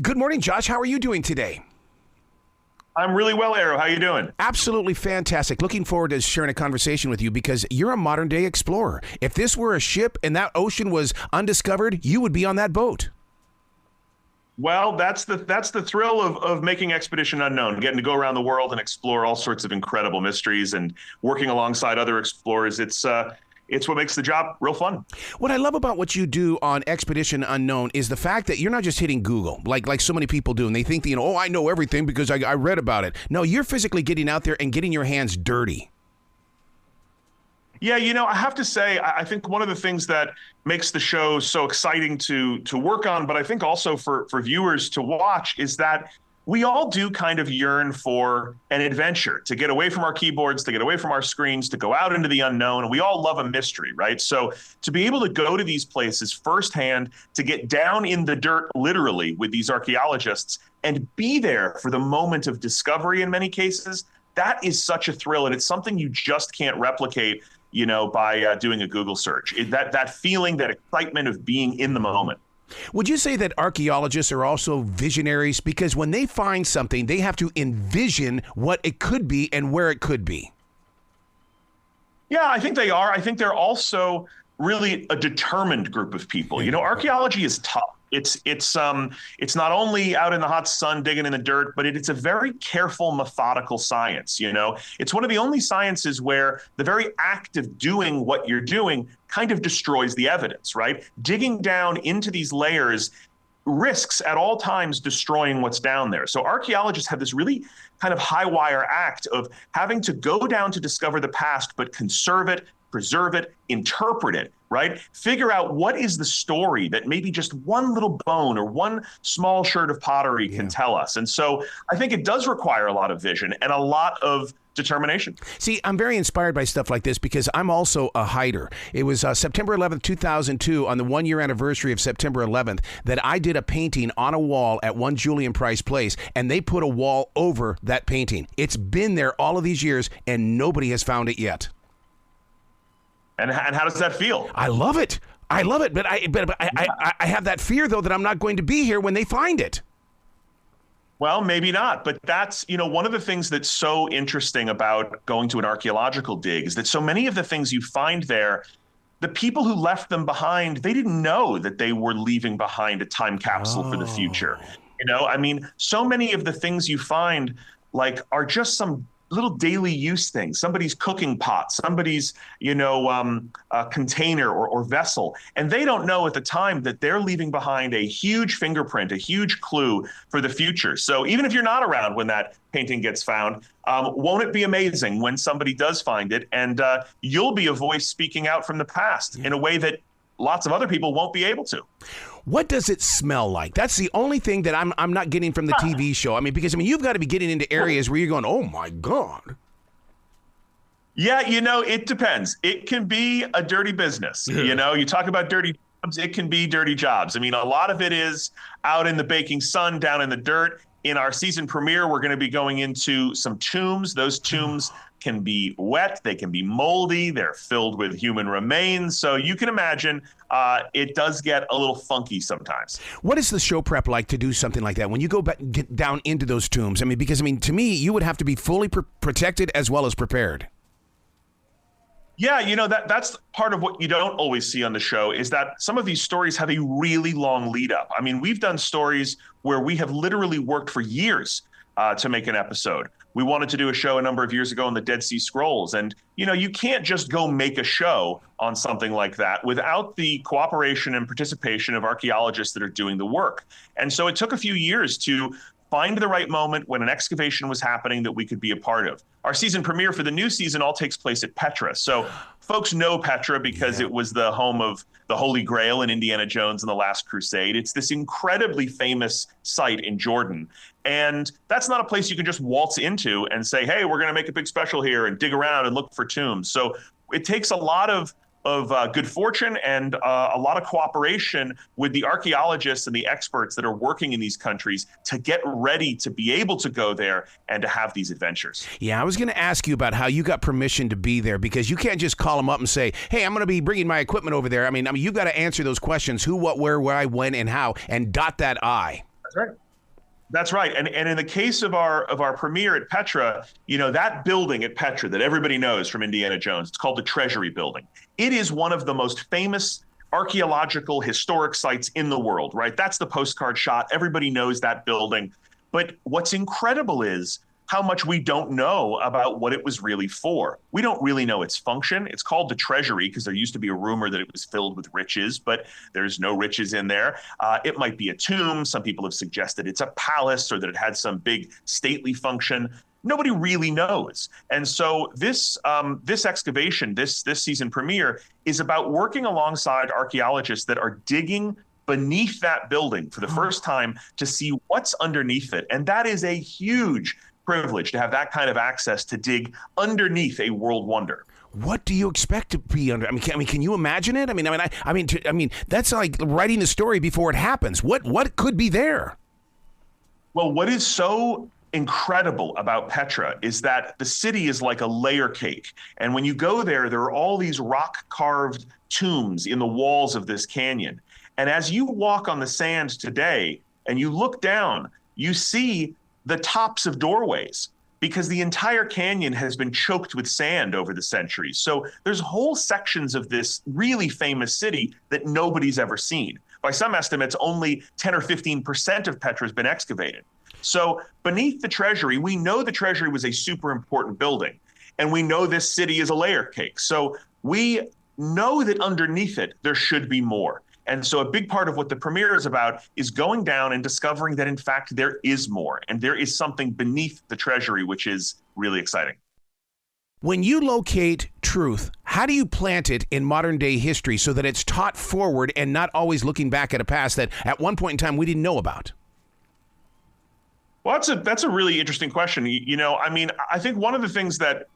Good morning, Josh. How are you doing today? I'm really well, Arrow. How you doing? Absolutely fantastic. Looking forward to sharing a conversation with you because you're a modern day explorer. If this were a ship and that ocean was undiscovered, you would be on that boat. Well, that's the thrill of making Expedition Unknown, getting to go around the world and explore all sorts of incredible mysteries and working alongside other explorers. It's what makes the job real fun. What I love about what you do on Expedition Unknown is the fact that you're not just hitting Google like so many people do, and they think that, oh, I know everything because I read about it. No, you're physically getting out there and getting your hands dirty. Yeah, I have to say, I think one of the things that makes the show so exciting to work on, but I think also for viewers to watch, is that we all do kind of yearn for an adventure, to get away from our keyboards, to get away from our screens, to go out into the unknown. And we all love a mystery, right? So to be able to go to these places firsthand, to get down in the dirt, literally, with these archaeologists and be there for the moment of discovery in many cases, that is such a thrill. And it's something you just can't replicate, by doing a Google search. That feeling, that excitement of being in the moment. Would you say that archaeologists are also visionaries? Because when they find something, they have to envision what it could be and where it could be. Yeah, I think they are. I think they're also really a determined group of people. Archaeology is tough. It's not only out in the hot sun digging in the dirt, but it's a very careful, methodical science. It's one of the only sciences where the very act of doing what you're doing kind of destroys the evidence, right? Digging down into these layers risks at all times destroying what's down there. So archaeologists have this really kind of high wire act of having to go down to discover the past, but conserve it, preserve it, interpret it, right? Figure out what is the story that maybe just one little bone or one small sherd of pottery can tell us. And so I think it does require a lot of vision and a lot of determination. See, I'm very inspired by stuff like this because I'm also a hider. It was September 11th, 2002, on the one-year anniversary of September 11th, that I did a painting on a wall at One Julian Price Place, and they put a wall over that painting. It's been there all of these years, and nobody has found it yet. And how does that feel? I love it. I love it, but I have that fear, though, that I'm not going to be here when they find it. Well, maybe not. But that's, one of the things that's so interesting about going to an archaeological dig is that so many of the things you find there, the people who left them behind, they didn't know that they were leaving behind a time capsule for the future. So many of the things you find are just some little daily use things, somebody's cooking pot, somebody's, container or vessel. And they don't know at the time that they're leaving behind a huge fingerprint, a huge clue for the future. So even if you're not around when that painting gets found, won't it be amazing when somebody does find it and you'll be a voice speaking out from the past in a way that lots of other people won't be able to. What does it smell like? That's the only thing that I'm not getting from the TV show. Because you've got to be getting into areas where you're going, oh my God. Yeah, it depends. It can be a dirty business. You talk about dirty jobs, it can be dirty jobs. A lot of it is out in the baking sun, down in the dirt. In our season premiere, we're going to be going into some tombs. Those tombs can be wet, they can be moldy, they're filled with human remains. So you can imagine it does get a little funky sometimes. What is the show prep like to do something like that? When you get down into those tombs, because to me, you would have to be fully protected as well as prepared. Yeah, that's part of what you don't always see on the show is that some of these stories have a really long lead up. We've done stories where we have literally worked for years to make an episode. We wanted to do a show a number of years ago on the Dead Sea Scrolls. And, you can't just go make a show on something like that without the cooperation and participation of archaeologists that are doing the work. And so it took a few years to find the right moment when an excavation was happening that we could be a part of. Our season premiere for the new season all takes place at Petra. So folks know Petra because it was the home of the Holy Grail in Indiana Jones and the Last Crusade. It's this incredibly famous site in Jordan. And that's not a place you can just waltz into and say, hey, we're going to make a big special here and dig around and look for tombs. So it takes a lot of good fortune and a lot of cooperation with the archaeologists and the experts that are working in these countries to get ready to be able to go there and to have these adventures. Yeah, I was going to ask you about how you got permission to be there, because you can't just call them up and say, hey, I'm going to be bringing my equipment over there. You've got to answer those questions: who, what, where, why, when, and how, and dot that I. That's right. That's right. And in the case of our premiere at Petra, that building at Petra that everybody knows from Indiana Jones, it's called the Treasury building. It is one of the most famous archaeological historic sites in the world, right? That's the postcard shot. Everybody knows that building. But what's incredible is how much we don't know about what it was really for. We don't really know its function. It's called the Treasury because there used to be a rumor that it was filled with riches, but there's no riches in there. It might be a tomb. Some people have suggested it's a palace or that it had some big stately function. Nobody really knows. And so this excavation, this season premiere, is about working alongside archaeologists that are digging beneath that building for the first time to see what's underneath it. And that is a huge privilege to have that kind of access to dig underneath a world wonder. What do you expect to be under? I mean, can you imagine it? I mean, that's like writing the story before it happens. What could be there? Well, what is so incredible about Petra is that the city is like a layer cake. And when you go there, there are all these rock-carved tombs in the walls of this canyon. And as you walk on the sand today and you look down, you see the tops of doorways because the entire canyon has been choked with sand over the centuries. So there's whole sections of this really famous city that nobody's ever seen. By some estimates, only 10 or 15% of Petra has been excavated. So beneath the Treasury, we know the Treasury was a super important building, and we know this city is a layer cake. So we know that underneath it, there should be more. And so a big part of what the premiere is about is going down and discovering that, in fact, there is more. And there is something beneath the Treasury, which is really exciting. When you locate truth, how do you plant it in modern day history so that it's taught forward and not always looking back at a past that at one point in time we didn't know about? Well, that's a really interesting question. I think one of the things that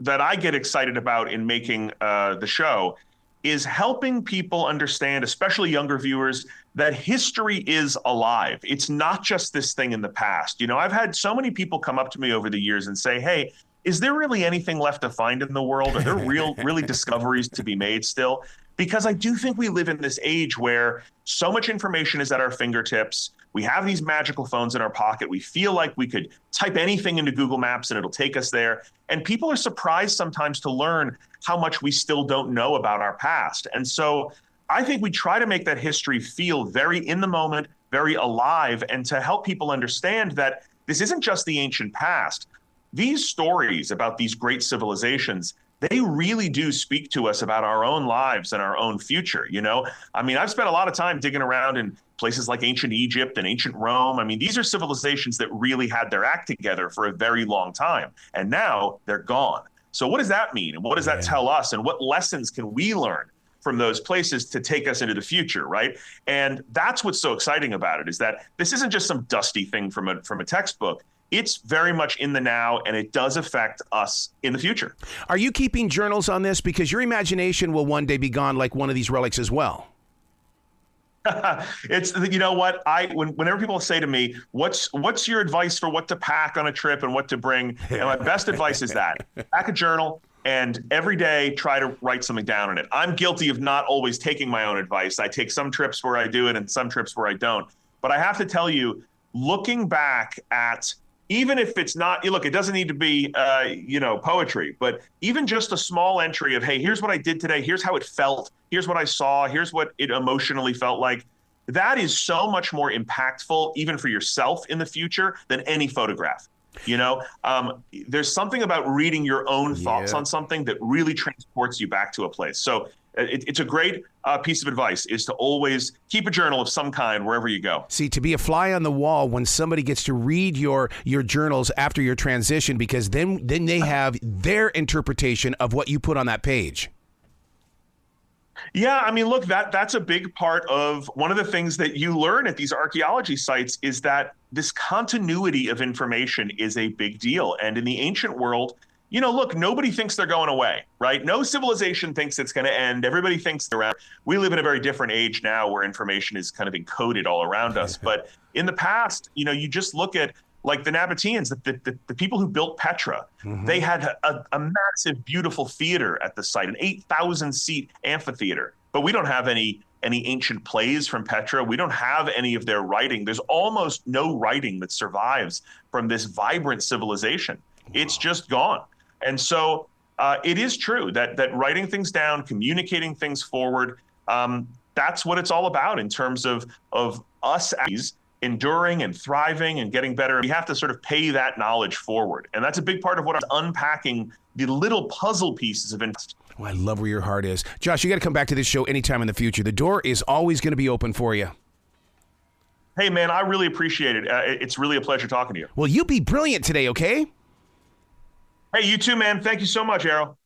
I get excited about in making the show is helping people understand, especially younger viewers, that history is alive. It's not just this thing in the past. I've had so many people come up to me over the years and say, hey, is there really anything left to find in the world? Are there really discoveries to be made still? Because I do think we live in this age where so much information is at our fingertips. We have these magical phones in our pocket. We feel like we could type anything into Google Maps and it'll take us there. And people are surprised sometimes to learn how much we still don't know about our past. And so I think we try to make that history feel very in the moment, very alive, and to help people understand that this isn't just the ancient past. These stories about these great civilizations, they really do speak to us about our own lives and our own future. I've spent a lot of time digging around in places like ancient Egypt and ancient Rome. These are civilizations that really had their act together for a very long time, and now they're gone. So what does that mean? And what does that tell us? And what lessons can we learn from those places to take us into the future, right? And that's what's so exciting about it, is that this isn't just some dusty thing from a textbook. It's very much in the now, and it does affect us in the future. Are you keeping journals on this? Because your imagination will one day be gone like one of these relics as well. It's, whenever people say to me, what's your advice for what to pack on a trip and what to bring? And my best advice is that pack a journal and every day try to write something down in it. I'm guilty of not always taking my own advice. I take some trips where I do it and some trips where I don't. But I have to tell you, looking back at, even if it's not, look, it doesn't need to be, poetry, but even just a small entry of, hey, here's what I did today. Here's how it felt. Here's what I saw. Here's what it emotionally felt like. That is so much more impactful, even for yourself in the future, than any photograph. There's something about reading your own thoughts on something that really transports you back to a place. So it's a great piece of advice, is to always keep a journal of some kind wherever you go. See, to be a fly on the wall when somebody gets to read your journals after your transition, because then they have their interpretation of what you put on that page. Yeah, look, that's a big part of one of the things that you learn at these archaeology sites, is that this continuity of information is a big deal. And in the ancient world, look, nobody thinks they're going away, right? No civilization thinks it's going to end. Everybody thinks they're around. We live in a very different age now where information is kind of encoded all around us. But in the past, you just look at, like, the Nabateans, the people who built Petra. Mm-hmm. They had a massive, beautiful theater at the site, an 8,000-seat amphitheater. but we don't have any ancient plays from Petra. We don't have any of their writing. There's almost no writing that survives from this vibrant civilization. Wow. It's just gone. And so it is true that writing things down, communicating things forward, that's what it's all about in terms of us as enduring and thriving and getting better. We have to sort of pay that knowledge forward. And that's a big part of what I'm unpacking, the little puzzle pieces of interest. Well, I love where your heart is. Josh, you got to come back to this show anytime in the future. The door is always going to be open for you. Hey, man, I really appreciate it. It's really a pleasure talking to you. Well, you be brilliant today, okay? Hey, you too, man. Thank you so much, Arrow.